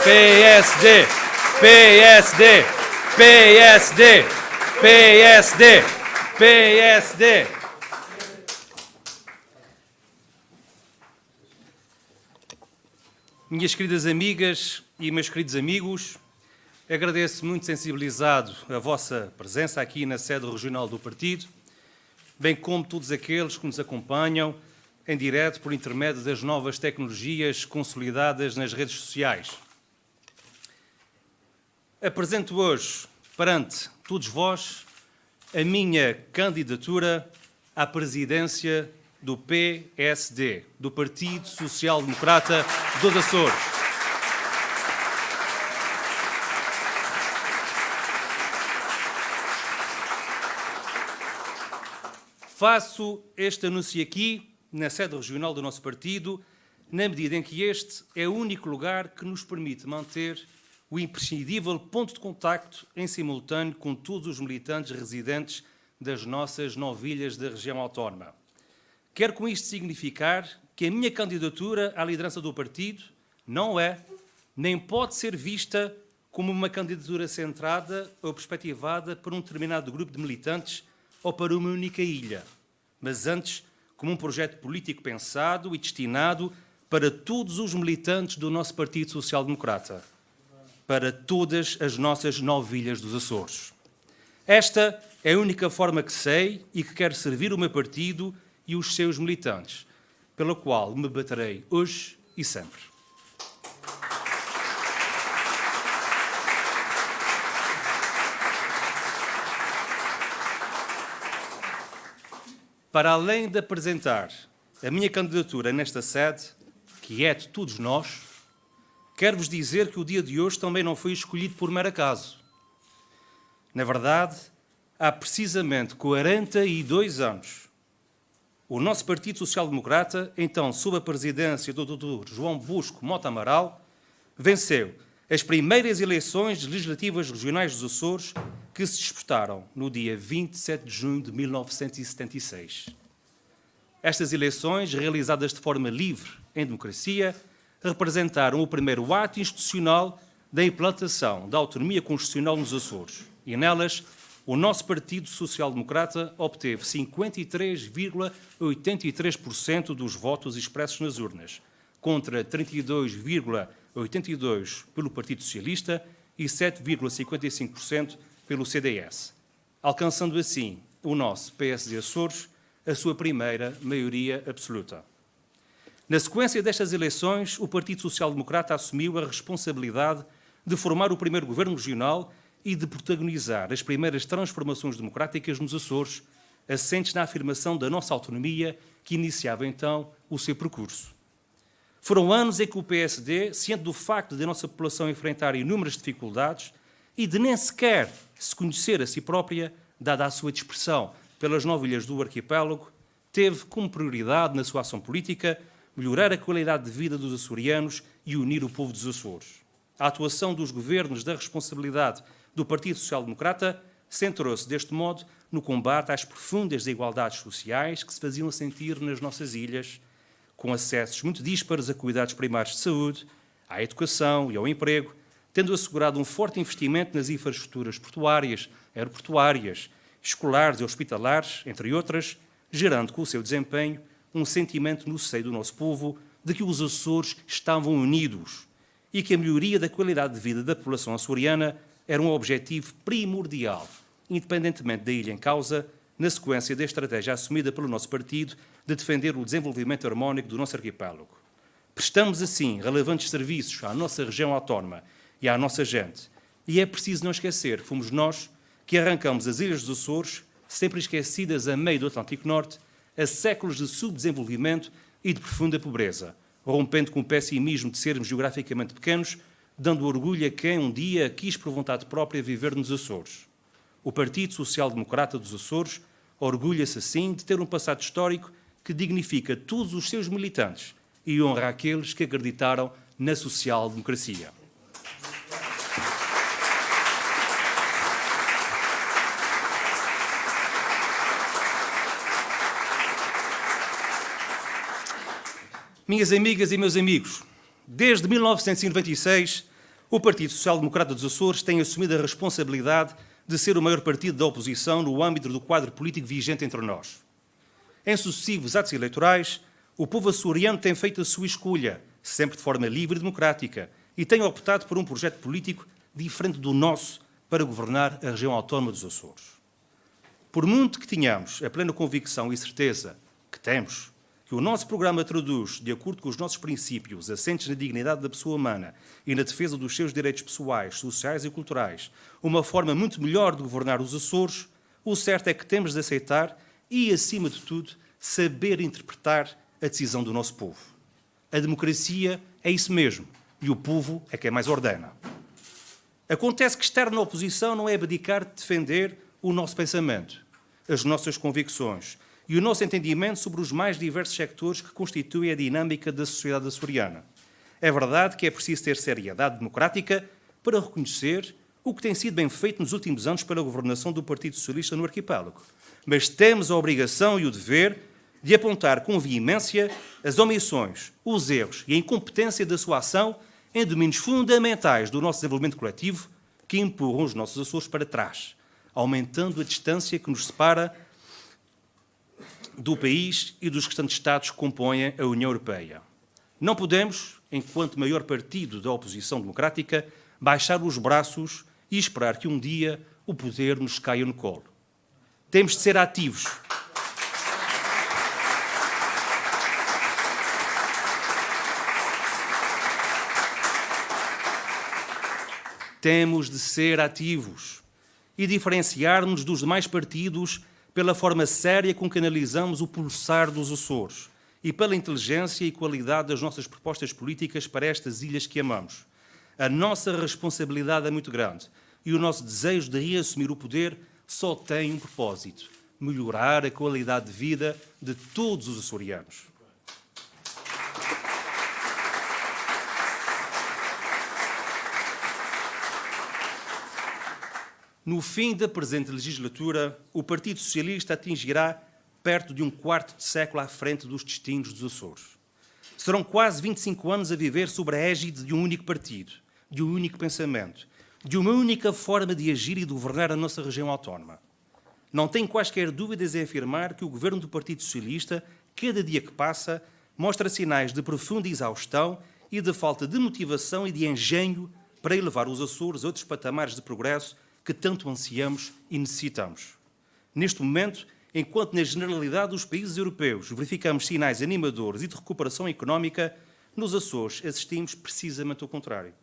PSD, PSD, PSD, PSD, PSD. Minhas queridas amigas e meus queridos amigos, agradeço muito sensibilizado a vossa presença aqui na sede regional do partido, bem como todos aqueles que nos acompanham em direto por intermédio das novas tecnologias consolidadas nas redes sociais. Apresento hoje, perante todos vós, a minha candidatura à presidência do PSD, do Partido Social Democrata dos Açores. Faço este anúncio aqui, na sede regional do nosso partido, na medida em que este é o único lugar que nos permite manter o imprescindível ponto de contacto em simultâneo com todos os militantes residentes das nossas 9 ilhas da região autónoma. Quero com isto significar que a minha candidatura à liderança do partido não é, nem pode ser vista como uma candidatura centrada ou perspectivada para um determinado grupo de militantes ou para uma única ilha, mas antes como um projeto político pensado e destinado para todos os militantes do nosso Partido Social Democrata, para todas as nossas 9 ilhas dos Açores. Esta é a única forma que sei e que quero servir o meu partido e os seus militantes, pela qual me baterei hoje e sempre. Para além de apresentar a minha candidatura nesta sede, que é de todos nós, quero-vos dizer que o dia de hoje também não foi escolhido por mero acaso. Na verdade, há precisamente 42 anos, o nosso Partido Social Democrata, então sob a presidência do Dr. João Bosco Mota Amaral, venceu as primeiras eleições legislativas regionais dos Açores que se disputaram no dia 27 de junho de 1976. Estas eleições, realizadas de forma livre em democracia, representaram o primeiro ato institucional da implantação da autonomia constitucional nos Açores e nelas o nosso Partido Social Democrata obteve 53,83% dos votos expressos nas urnas, contra 32,82% pelo Partido Socialista e 7,55% pelo CDS, alcançando assim o nosso PSD Açores a sua primeira maioria absoluta. Na sequência destas eleições, o Partido Social Democrata assumiu a responsabilidade de formar o primeiro governo regional e de protagonizar as primeiras transformações democráticas nos Açores, assentes na afirmação da nossa autonomia, que iniciava então o seu percurso. Foram anos em que o PSD, ciente do facto de a nossa população enfrentar inúmeras dificuldades e de nem sequer se conhecer a si própria, dada a sua dispersão pelas 9 ilhas do arquipélago, teve como prioridade na sua ação política melhorar a qualidade de vida dos açorianos e unir o povo dos Açores. A atuação dos governos da responsabilidade do Partido Social Democrata centrou-se, deste modo, no combate às profundas desigualdades sociais que se faziam sentir nas nossas ilhas, com acessos muito díspares a cuidados primários de saúde, à educação e ao emprego, tendo assegurado um forte investimento nas infraestruturas portuárias, aeroportuárias, escolares e hospitalares, entre outras, gerando com o seu desempenho um sentimento no seio do nosso povo de que os Açores estavam unidos e que a melhoria da qualidade de vida da população açoriana era um objetivo primordial, independentemente da ilha em causa, na sequência da estratégia assumida pelo nosso partido de defender o desenvolvimento harmónico do nosso arquipélago. Prestamos, assim, relevantes serviços à nossa região autónoma e à nossa gente, e é preciso não esquecer que fomos nós que arrancamos as ilhas dos Açores, sempre esquecidas a meio do Atlântico Norte, a séculos de subdesenvolvimento e de profunda pobreza, rompendo com o pessimismo de sermos geograficamente pequenos, dando orgulho a quem um dia quis por vontade própria viver nos Açores. O Partido Social Democrata dos Açores orgulha-se assim de ter um passado histórico que dignifica todos os seus militantes e honra aqueles que acreditaram na social-democracia. Minhas amigas e meus amigos, desde 1996, O Partido Social Democrata dos Açores tem assumido a responsabilidade de ser o maior partido da oposição no âmbito do quadro político vigente entre nós. Em sucessivos atos eleitorais, o povo açoriano tem feito a sua escolha, sempre de forma livre e democrática, e tem optado por um projeto político diferente do nosso para governar a região autónoma dos Açores. Por muito que tenhamos a plena convicção e certeza que temos que o nosso programa traduz, de acordo com os nossos princípios, assentes na dignidade da pessoa humana e na defesa dos seus direitos pessoais, sociais e culturais, uma forma muito melhor de governar os Açores, o certo é que temos de aceitar e, acima de tudo, saber interpretar a decisão do nosso povo. A democracia é isso mesmo, e o povo é quem mais ordena. Acontece que estar na oposição não é abdicar de defender o nosso pensamento, as nossas convicções e o nosso entendimento sobre os mais diversos sectores que constituem a dinâmica da sociedade açoriana. É verdade que é preciso ter seriedade democrática para reconhecer o que tem sido bem feito nos últimos anos pela governação do Partido Socialista no arquipélago. Mas temos a obrigação e o dever de apontar com veemência as omissões, os erros e a incompetência da sua ação em domínios fundamentais do nosso desenvolvimento coletivo que empurram os nossos Açores para trás, aumentando a distância que nos separa do país e dos restantes Estados que compõem a União Europeia. Não podemos, enquanto maior partido da oposição democrática, baixar os braços e esperar que um dia o poder nos caia no colo. Temos de ser ativos. Temos de ser ativos e diferenciar-nos dos demais partidos pela forma séria com que analisamos o pulsar dos Açores e pela inteligência e qualidade das nossas propostas políticas para estas ilhas que amamos. A nossa responsabilidade é muito grande e o nosso desejo de reassumir o poder só tem um propósito: melhorar a qualidade de vida de todos os açorianos. No fim da presente legislatura, o Partido Socialista atingirá perto de um quarto de século à frente dos destinos dos Açores. Serão quase 25 anos a viver sob a égide de um único partido, de um único pensamento, de uma única forma de agir e de governar a nossa região autónoma. Não tenho quaisquer dúvidas em afirmar que o governo do Partido Socialista, cada dia que passa, mostra sinais de profunda exaustão e de falta de motivação e de engenho para elevar os Açores a outros patamares de progresso que tanto ansiamos e necessitamos. Neste momento, enquanto na generalidade dos países europeus verificamos sinais animadores e de recuperação económica, nos Açores assistimos precisamente ao contrário.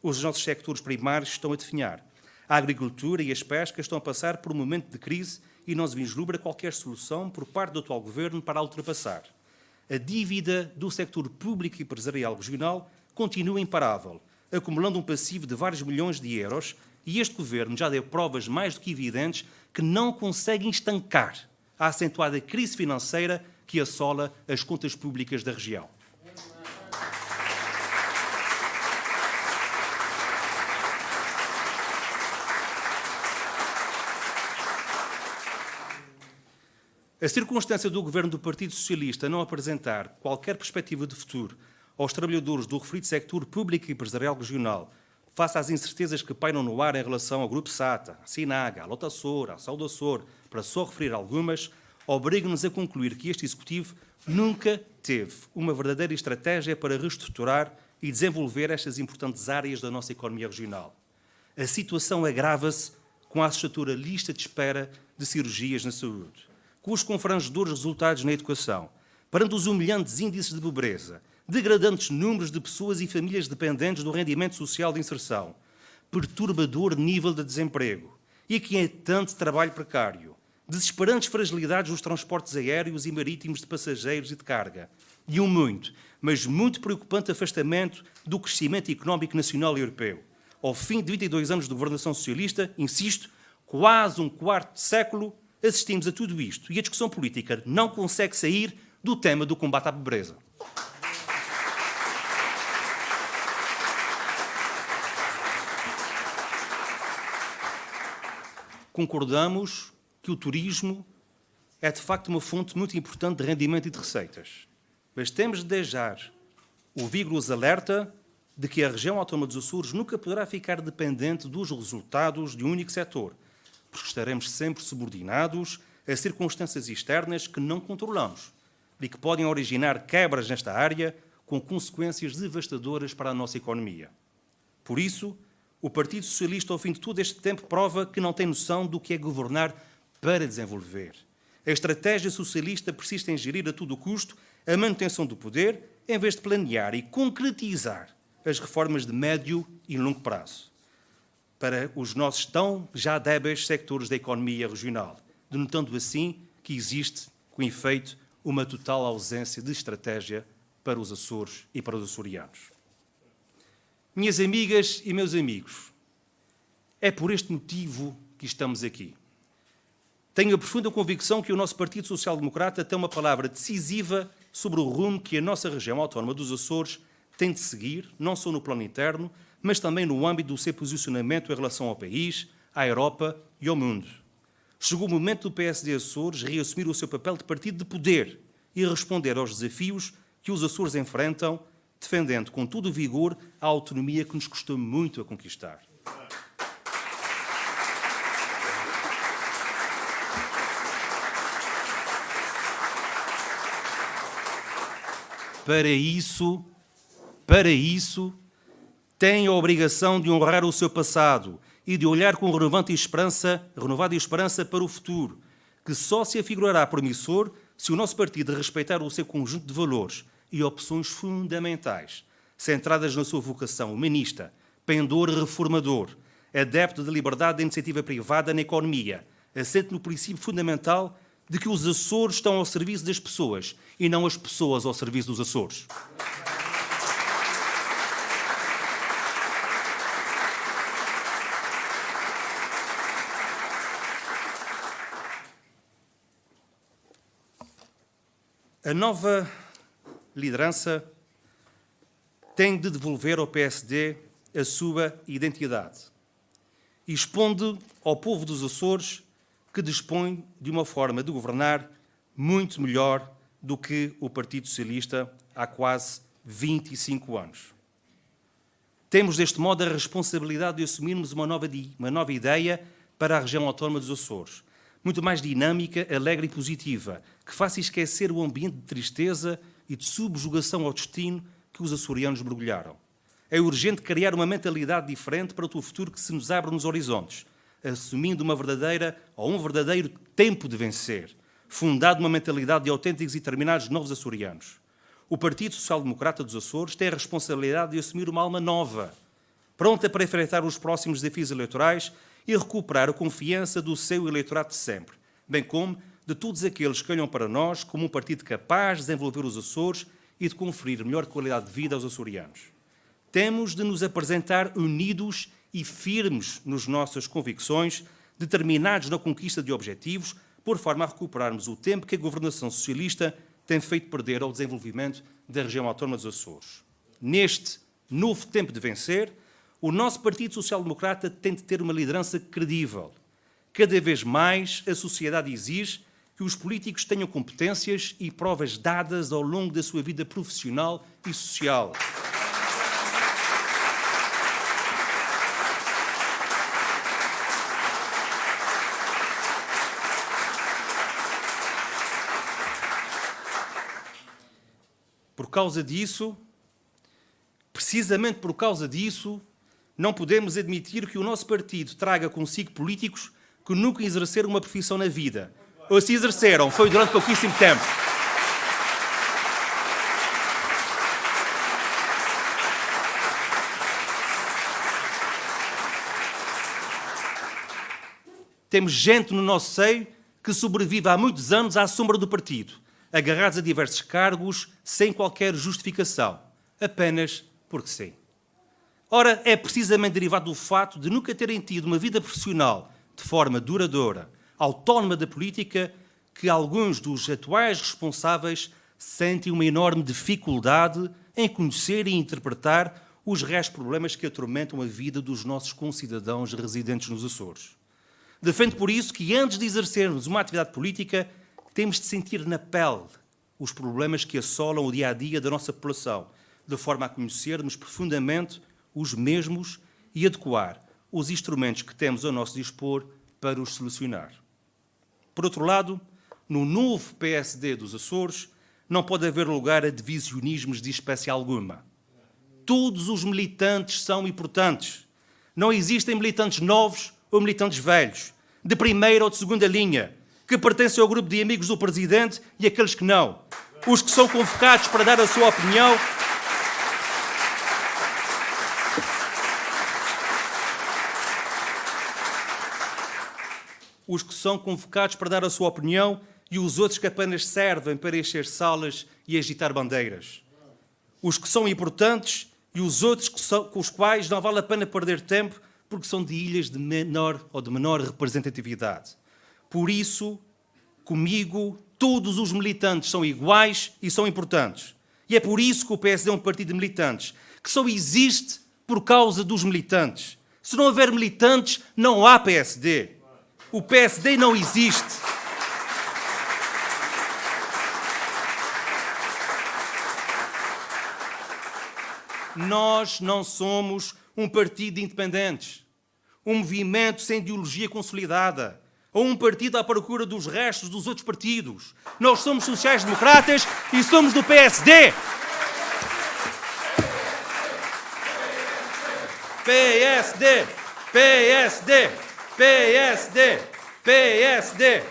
Os nossos sectores primários estão a definhar. A agricultura e as pescas estão a passar por um momento de crise e não se vislumbra qualquer solução por parte do atual governo para a ultrapassar. A dívida do sector público e empresarial regional continua imparável, acumulando um passivo de vários milhões de euros, e este governo já deu provas mais do que evidentes que não consegue estancar a acentuada crise financeira que assola as contas públicas da região. A circunstância do governo do Partido Socialista não apresentar qualquer perspectiva de futuro aos trabalhadores do referido sector público e empresarial regional, face às incertezas que pairam no ar em relação ao Grupo SATA, à Sinaga, à Lota Açor, à Sal do Açor, para só referir algumas, obriga-nos a concluir que este Executivo nunca teve uma verdadeira estratégia para reestruturar e desenvolver estas importantes áreas da nossa economia regional. A situação agrava-se com a assustadora lista de espera de cirurgias na saúde, com os confrangedores resultados na educação, perante os humilhantes índices de pobreza, degradantes números de pessoas e famílias dependentes do rendimento social de inserção, perturbador nível de desemprego e inquietante trabalho precário, desesperantes fragilidades nos transportes aéreos e marítimos de passageiros e de carga, e um muito, mas muito preocupante afastamento do crescimento económico nacional e europeu. Ao fim de 22 anos de governação socialista, insisto, quase um quarto de século, assistimos a tudo isto e a discussão política não consegue sair do tema do combate à pobreza. Concordamos que o turismo é, de facto, uma fonte muito importante de rendimento e de receitas. Mas temos de deixar o vigoroso alerta de que a região autónoma dos Açores nunca poderá ficar dependente dos resultados de um único setor, porque estaremos sempre subordinados a circunstâncias externas que não controlamos e que podem originar quebras nesta área com consequências devastadoras para a nossa economia. Por isso, o Partido Socialista, ao fim de todo este tempo, prova que não tem noção do que é governar para desenvolver. A estratégia socialista persiste em gerir a todo custo a manutenção do poder, em vez de planear e concretizar as reformas de médio e longo prazo para os nossos tão já débeis sectores da economia regional, denotando assim que existe, com efeito, uma total ausência de estratégia para os Açores e para os açorianos. Minhas amigas e meus amigos, é por este motivo que estamos aqui. Tenho a profunda convicção que o nosso Partido Social Democrata tem uma palavra decisiva sobre o rumo que a nossa região autónoma dos Açores tem de seguir, não só no plano interno, mas também no âmbito do seu posicionamento em relação ao país, à Europa e ao mundo. Chegou o momento do PSD Açores reassumir o seu papel de partido de poder e responder aos desafios que os Açores enfrentam, defendendo com todo o vigor a autonomia que nos custou muito a conquistar. Para isso, tem a obrigação de honrar o seu passado e de olhar com renovada esperança para o futuro, que só se afigurará promissor se o nosso partido respeitar o seu conjunto de valores e opções fundamentais, centradas na sua vocação humanista, pendor reformador, adepto da liberdade da iniciativa privada na economia, assente no princípio fundamental de que os Açores estão ao serviço das pessoas e não as pessoas ao serviço dos Açores. A nova liderança tem de devolver ao PSD a sua identidade e expondo ao povo dos Açores que dispõe de uma forma de governar muito melhor do que o Partido Socialista há quase 25 anos. Temos, deste modo, a responsabilidade de assumirmos uma nova ideia para a região autónoma dos Açores, muito mais dinâmica, alegre e positiva, que faça esquecer o ambiente de tristeza e de subjugação ao destino que os açorianos mergulharam. É urgente criar uma mentalidade diferente para o futuro que se nos abre nos horizontes, assumindo um verdadeiro tempo de vencer, fundado numa mentalidade de autênticos e determinados novos açorianos. O Partido Social Democrata dos Açores tem a responsabilidade de assumir uma alma nova, pronta para enfrentar os próximos desafios eleitorais e recuperar a confiança do seu eleitorado de sempre, bem como de todos aqueles que olham para nós como um partido capaz de desenvolver os Açores e de conferir melhor qualidade de vida aos açorianos. Temos de nos apresentar unidos e firmes nas nossas convicções, determinados na conquista de objetivos, por forma a recuperarmos o tempo que a governação socialista tem feito perder ao desenvolvimento da região autónoma dos Açores. Neste novo tempo de vencer, o nosso Partido Social Democrata tem de ter uma liderança credível. Cada vez mais a sociedade exige que os políticos tenham competências e provas dadas ao longo da sua vida profissional e social. Precisamente por causa disso, não podemos admitir que o nosso partido traga consigo políticos que nunca exerceram uma profissão na vida. Ou se exerceram, foi durante pouquíssimo tempo. Temos gente no nosso seio que sobrevive há muitos anos à sombra do partido, agarrados a diversos cargos sem qualquer justificação, apenas porque sim. Ora, é precisamente derivado do fato de nunca terem tido uma vida profissional de forma duradoura, autónoma da política, que alguns dos atuais responsáveis sentem uma enorme dificuldade em conhecer e interpretar os reais problemas que atormentam a vida dos nossos concidadãos residentes nos Açores. Defendo por isso que, antes de exercermos uma atividade política, temos de sentir na pele os problemas que assolam o dia-a-dia da nossa população, de forma a conhecermos profundamente os mesmos e adequar os instrumentos que temos ao nosso dispor para os solucionar. Por outro lado, no novo PSD dos Açores, não pode haver lugar a divisionismos de espécie alguma. Todos os militantes são importantes. Não existem militantes novos ou militantes velhos, de primeira ou de segunda linha, que pertencem ao grupo de amigos do Presidente e aqueles que não. Os que são convocados para dar a sua opinião e os outros que apenas servem para encher salas e agitar bandeiras. Os que são importantes e os outros com os quais não vale a pena perder tempo porque são de ilhas de menor representatividade. Por isso, comigo, todos os militantes são iguais e são importantes. E é por isso que o PSD é um partido de militantes, que só existe por causa dos militantes. Se não houver militantes, não há PSD. O PSD não existe. Nós não somos um partido de independentes, um movimento sem ideologia consolidada, ou um partido à procura dos restos dos outros partidos. Nós somos sociais-democratas e somos do PSD. PSD, PSD, PSD, PSD.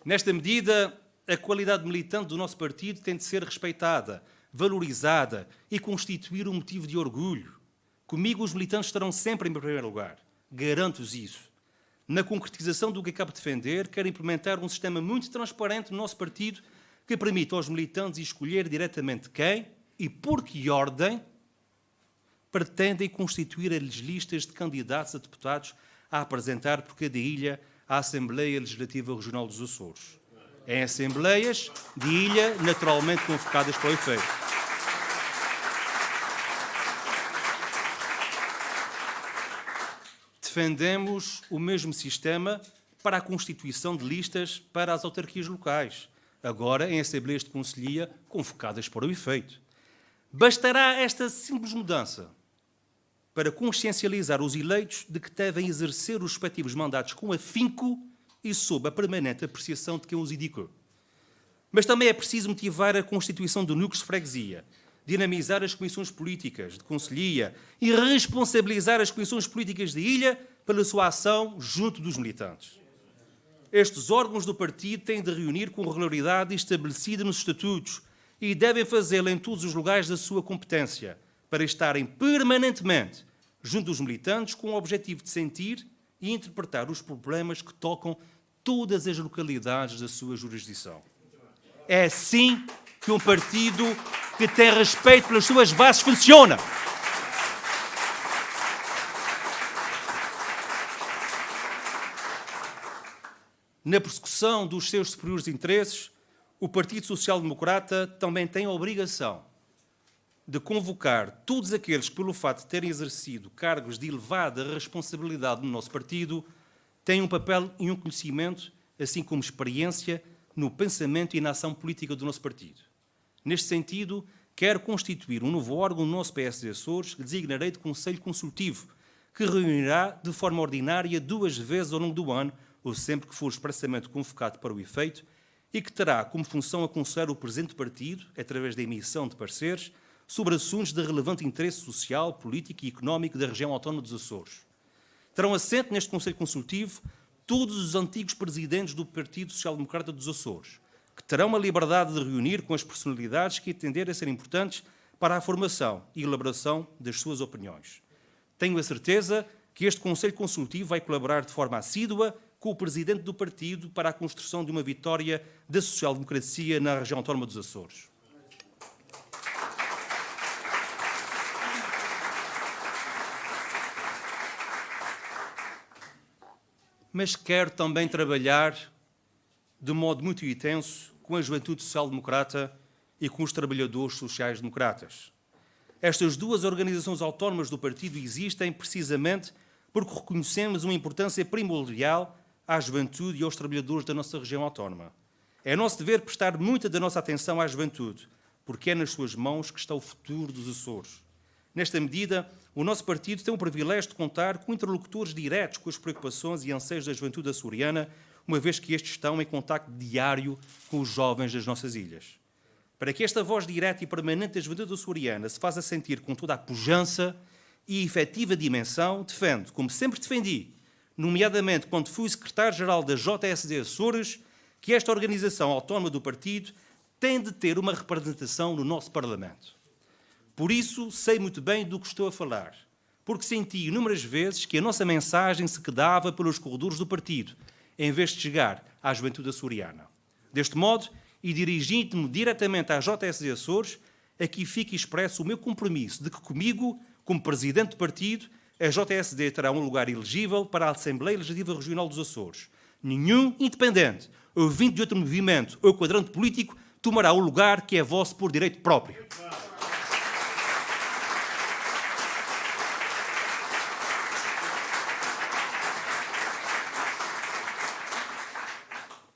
Nesta medida, a qualidade militante do nosso partido tem de ser respeitada, valorizada e constituir um motivo de orgulho. Comigo, os militantes estarão sempre em primeiro lugar. Garanto-vos isso. Na concretização do que acabo de defender, quero implementar um sistema muito transparente no nosso partido que permita aos militantes escolher diretamente quem e por que ordem pretendem constituir as listas de candidatos a deputados a apresentar por cada ilha à Assembleia Legislativa Regional dos Açores. Em assembleias de ilha naturalmente convocadas para o efeito. Defendemos o mesmo sistema para a constituição de listas para as autarquias locais, agora em assembleias de conselhia convocadas para o efeito. Bastará esta simples mudança para consciencializar os eleitos de que devem exercer os respectivos mandatos com afinco e sob a permanente apreciação de quem os indicou. Mas também é preciso motivar a constituição de núcleos de freguesia, dinamizar as comissões políticas de conselhia e responsabilizar as comissões políticas de ilha pela sua ação junto dos militantes. Estes órgãos do partido têm de reunir com regularidade estabelecida nos estatutos e devem fazê-lo em todos os lugares da sua competência, para estarem permanentemente junto dos militantes com o objetivo de sentir e interpretar os problemas que tocam todas as localidades da sua jurisdição. É assim que um partido que tem respeito pelas suas bases funciona. Na persecução dos seus superiores interesses, o Partido Social Democrata também tem a obrigação de convocar todos aqueles que, pelo fato de terem exercido cargos de elevada responsabilidade no nosso partido, têm um papel e um conhecimento, assim como experiência, no pensamento e na ação política do nosso partido. Neste sentido, quero constituir um novo órgão no nosso PSD Açores, que designarei de Conselho Consultivo, que reunirá de forma ordinária 2 vezes ao longo do ano, ou sempre que for expressamente convocado para o efeito, e que terá como função aconselhar o presente partido, através da emissão de pareceres, sobre assuntos de relevante interesse social, político e económico da região autónoma dos Açores. Terão assento neste Conselho Consultivo todos os antigos presidentes do Partido Social Democrata dos Açores, que terão a liberdade de reunir com as personalidades que entenderem ser importantes para a formação e elaboração das suas opiniões. Tenho a certeza que este Conselho Consultivo vai colaborar de forma assídua com o presidente do partido para a construção de uma vitória da social-democracia na região autónoma dos Açores. Mas quero também trabalhar de modo muito intenso com a juventude social-democrata e com os trabalhadores sociais-democratas. Estas 2 organizações autónomas do partido existem precisamente porque reconhecemos uma importância primordial à juventude e aos trabalhadores da nossa região autónoma. É nosso dever prestar muita da nossa atenção à juventude, porque é nas suas mãos que está o futuro dos Açores. Nesta medida, o nosso partido tem o privilégio de contar com interlocutores diretos com as preocupações e anseios da juventude açoriana, uma vez que estes estão em contacto diário com os jovens das nossas ilhas. Para que esta voz direta e permanente da juventude açoriana se faça sentir com toda a pujança e efetiva dimensão, defendo, como sempre defendi, nomeadamente quando fui secretário-geral da JSD Açores, que esta organização autónoma do partido tem de ter uma representação no nosso Parlamento. Por isso, sei muito bem do que estou a falar, porque senti inúmeras vezes que a nossa mensagem se quedava pelos corredores do partido, em vez de chegar à juventude açoriana. Deste modo, e dirigindo-me diretamente à JSD Açores, aqui fica expresso o meu compromisso de que comigo, como presidente do partido, a JSD terá um lugar elegível para a Assembleia Legislativa Regional dos Açores. Nenhum independente, ou vindo de outro movimento ou quadrante político, tomará o lugar que é vosso por direito próprio.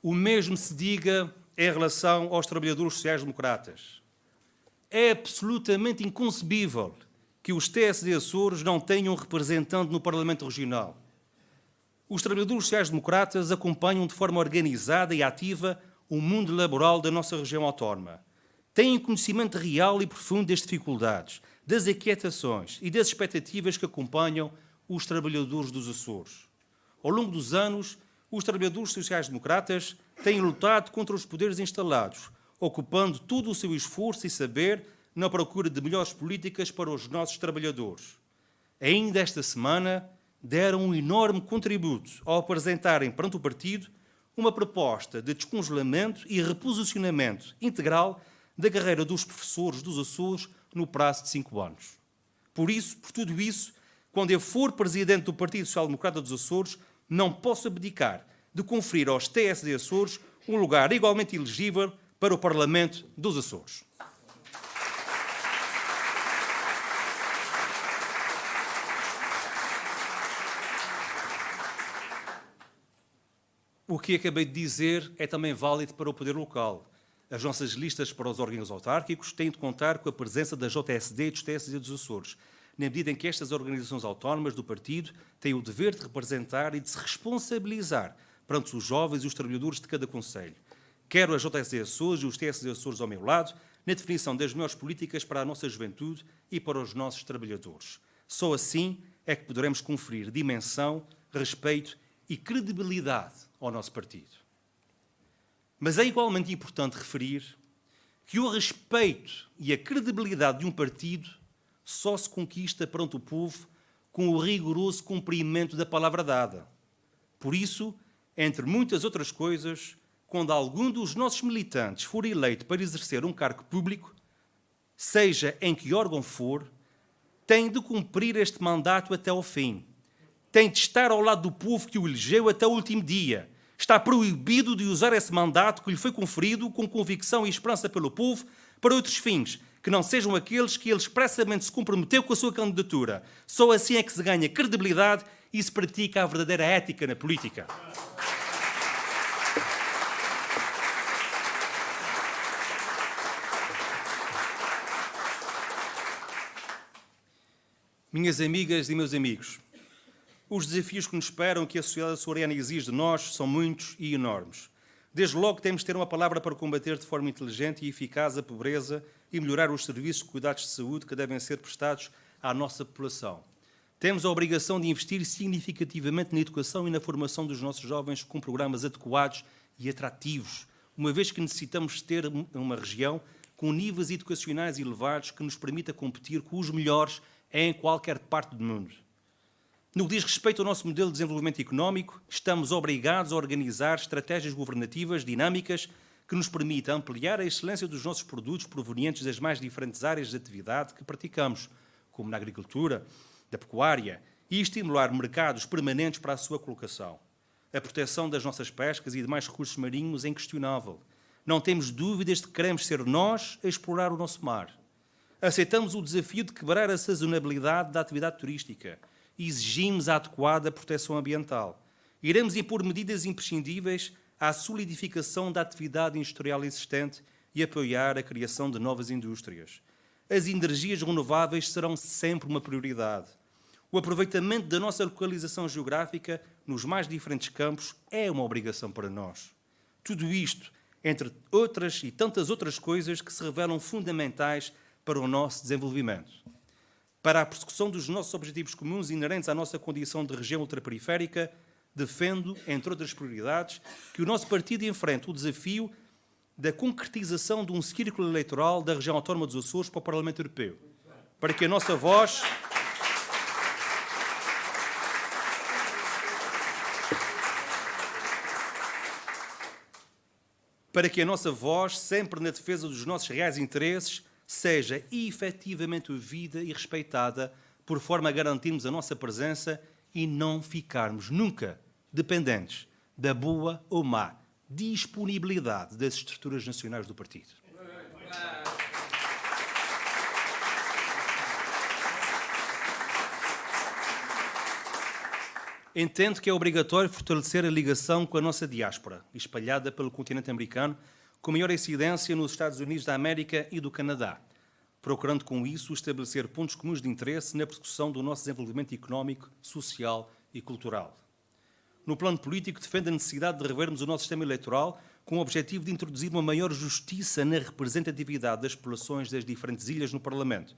O mesmo se diga em relação aos trabalhadores sociais-democratas. É absolutamente inconcebível que os TSD Açores não tenham um representante no Parlamento Regional. Os trabalhadores sociais-democratas acompanham de forma organizada e ativa o mundo laboral da nossa região autónoma. Têm conhecimento real e profundo das dificuldades, das inquietações e das expectativas que acompanham os trabalhadores dos Açores. Ao longo dos anos, os trabalhadores sociais-democratas têm lutado contra os poderes instalados, ocupando todo o seu esforço e saber na procura de melhores políticas para os nossos trabalhadores. Ainda esta semana, deram um enorme contributo ao apresentarem perante o partido uma proposta de descongelamento e reposicionamento integral da carreira dos professores dos Açores no prazo de 5 anos. Por isso, por tudo isso, quando eu for presidente do Partido Social Democrata dos Açores, não posso abdicar de conferir aos TSD Açores um lugar igualmente elegível para o Parlamento dos Açores. O que acabei de dizer é também válido para o poder local. As nossas listas para os órgãos autárquicos têm de contar com a presença da JSD e dos TSD dos Açores, na medida em que estas organizações autónomas do partido têm o dever de representar e de se responsabilizar perante os jovens e os trabalhadores de cada concelho. Quero a JSD Açores e os TSD Açores ao meu lado, na definição das melhores políticas para a nossa juventude e para os nossos trabalhadores. Só assim é que poderemos conferir dimensão, respeito e credibilidade ao nosso partido. Mas é igualmente importante referir que o respeito e a credibilidade de um partido só se conquista perante o povo com o rigoroso cumprimento da palavra dada. Por isso, entre muitas outras coisas, quando algum dos nossos militantes for eleito para exercer um cargo público, seja em que órgão for, tem de cumprir este mandato até ao fim. Tem de estar ao lado do povo que o elegeu até o último dia. Está proibido de usar esse mandato que lhe foi conferido com convicção e esperança pelo povo para outros fins, que não sejam aqueles que ele expressamente se comprometeu com a sua candidatura. Só assim é que se ganha credibilidade e se pratica a verdadeira ética na política. Minhas amigas e meus amigos, os desafios que nos esperam, que a sociedade açoriana exige de nós, são muitos e enormes. Desde logo temos de ter uma palavra para combater de forma inteligente e eficaz a pobreza e melhorar os serviços de cuidados de saúde que devem ser prestados à nossa população. Temos a obrigação de investir significativamente na educação e na formação dos nossos jovens com programas adequados e atrativos, uma vez que necessitamos ter uma região com níveis educacionais elevados que nos permita competir com os melhores em qualquer parte do mundo. No que diz respeito ao nosso modelo de desenvolvimento económico, estamos obrigados a organizar estratégias governativas dinâmicas que nos permitam ampliar a excelência dos nossos produtos provenientes das mais diferentes áreas de atividade que praticamos, como na agricultura, da pecuária, e estimular mercados permanentes para a sua colocação. A proteção das nossas pescas e demais recursos marinhos é inquestionável. Não temos dúvidas de que queremos ser nós a explorar o nosso mar. Aceitamos o desafio de quebrar a sazonabilidade da atividade turística e exigimos a adequada proteção ambiental. Iremos impor medidas imprescindíveis à solidificação da atividade industrial existente e apoiar a criação de novas indústrias. As energias renováveis serão sempre uma prioridade. O aproveitamento da nossa localização geográfica nos mais diferentes campos é uma obrigação para nós. Tudo isto, entre outras e tantas outras coisas que se revelam fundamentais para o nosso desenvolvimento. Para a persecução dos nossos objetivos comuns inerentes à nossa condição de região ultraperiférica, defendo, entre outras prioridades, que o nosso partido enfrente o desafio da concretização de um círculo eleitoral da região autónoma dos Açores para o Parlamento Europeu, para que a nossa voz sempre na defesa dos nossos reais interesses, seja efetivamente ouvida e respeitada, por forma a garantirmos a nossa presença e não ficarmos nunca dependentes da boa ou má disponibilidade das estruturas nacionais do partido. Entendo que é obrigatório fortalecer a ligação com a nossa diáspora, espalhada pelo continente americano, com maior incidência nos Estados Unidos da América e do Canadá, procurando com isso estabelecer pontos comuns de interesse na persecução do nosso desenvolvimento económico, social e cultural. No plano político, defende a necessidade de revermos o nosso sistema eleitoral com o objetivo de introduzir uma maior justiça na representatividade das populações das diferentes ilhas no Parlamento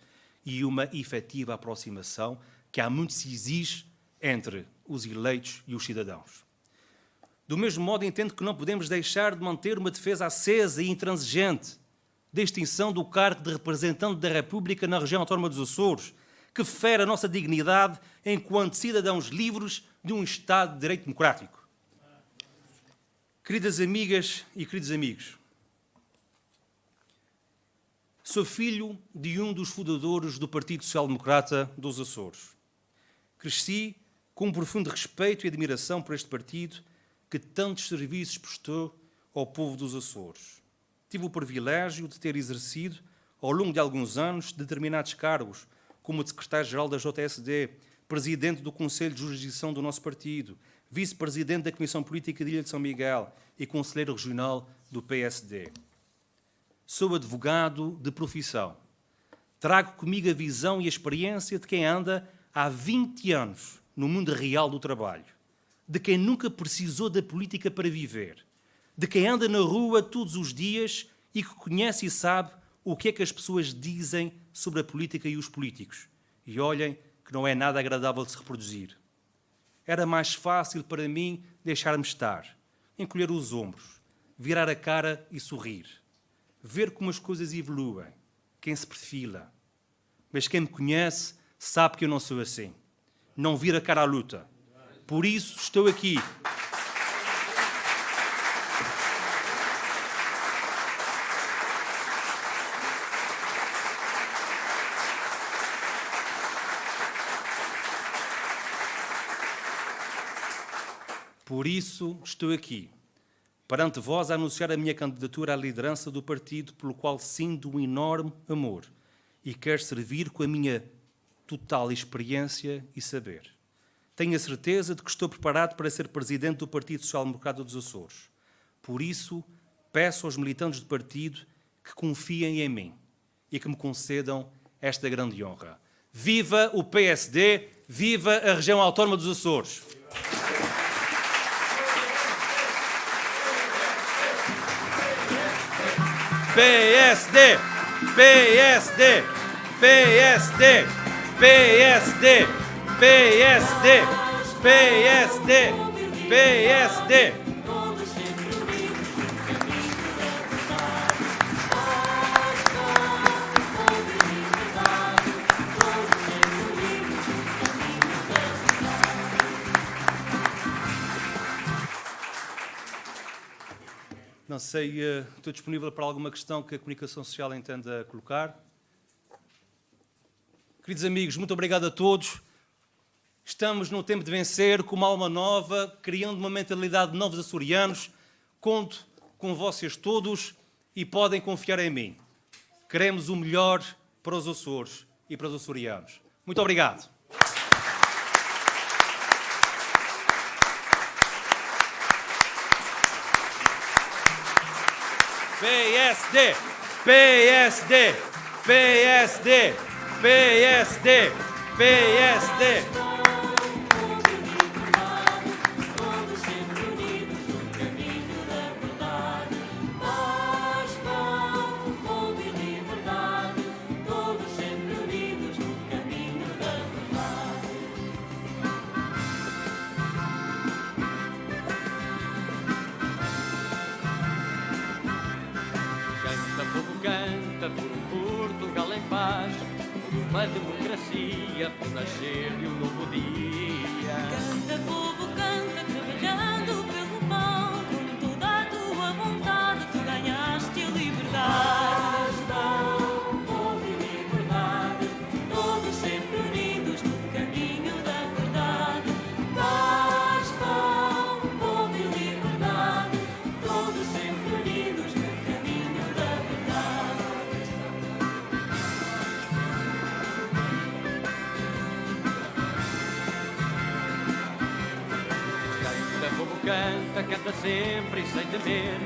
e uma efetiva aproximação que há muito se exige entre os eleitos e os cidadãos. Do mesmo modo, entendo que não podemos deixar de manter uma defesa acesa e intransigente da extinção do cargo de representante da República na região autónoma dos Açores, que fere a nossa dignidade enquanto cidadãos livres de um Estado de Direito Democrático. Queridas amigas e queridos amigos, sou filho de um dos fundadores do Partido Social Democrata dos Açores. Cresci com um profundo respeito e admiração por este partido que tantos serviços prestou ao povo dos Açores. Tive o privilégio de ter exercido, ao longo de alguns anos, determinados cargos, como secretário-geral da JSD, presidente do Conselho de Jurisdição do nosso partido, vice-presidente da Comissão Política de Ilha de São Miguel e conselheiro regional do PSD. Sou advogado de profissão. Trago comigo a visão e a experiência de quem anda há 20 anos no mundo real do trabalho, de quem nunca precisou da política para viver, de quem anda na rua todos os dias e que conhece e sabe o que é que as pessoas dizem sobre a política e os políticos. E olhem que não é nada agradável de se reproduzir. Era mais fácil para mim deixar-me estar, encolher os ombros, virar a cara e sorrir, ver como as coisas evoluem, quem se perfila. Mas quem me conhece sabe que eu não sou assim. Não viro a cara à luta. Por isso estou aqui. Por isso estou aqui, perante vós, a anunciar a minha candidatura à liderança do partido pelo qual sinto um enorme amor e quero servir com a minha total experiência e saber. Tenho a certeza de que estou preparado para ser presidente do Partido Social Democrata dos Açores. Por isso, peço aos militantes do partido que confiem em mim e que me concedam esta grande honra. Viva o PSD, viva a região autónoma dos Açores! PSD! PSD! PSD! PSD! PSD! PSD! PSD! Não sei, estou disponível para alguma questão que a comunicação social entenda colocar. Queridos amigos, muito obrigado a todos. Estamos num tempo de vencer, com uma alma nova, criando uma mentalidade de novos açorianos. Conto com vocês todos e podem confiar em mim. Queremos o melhor para os Açores e para os açorianos. Muito obrigado. PSD! PSD, PSD, PSD, PSD. Todos sempre unidos no caminho da verdade. Paz, pão, povo e liberdade. Todos sempre unidos no caminho da verdade. Canta, povo, canta por um Portugal em paz, por uma democracia, por nascer de um novo dia. Canta, povo, canta, trabalhando pelo pão, com toda a tua vontade tu ganhaste a liberdade. Paz, pão, povo e liberdade, todos sempre unidos no caminho da verdade. Paz, pão, povo e liberdade, todos sempre unidos no caminho da verdade. Canta, povo, canta, canta sempre e sem temer,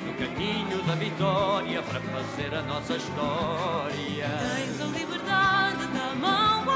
no caminho da vitória para fazer a nossa história. Tens a liberdade na mão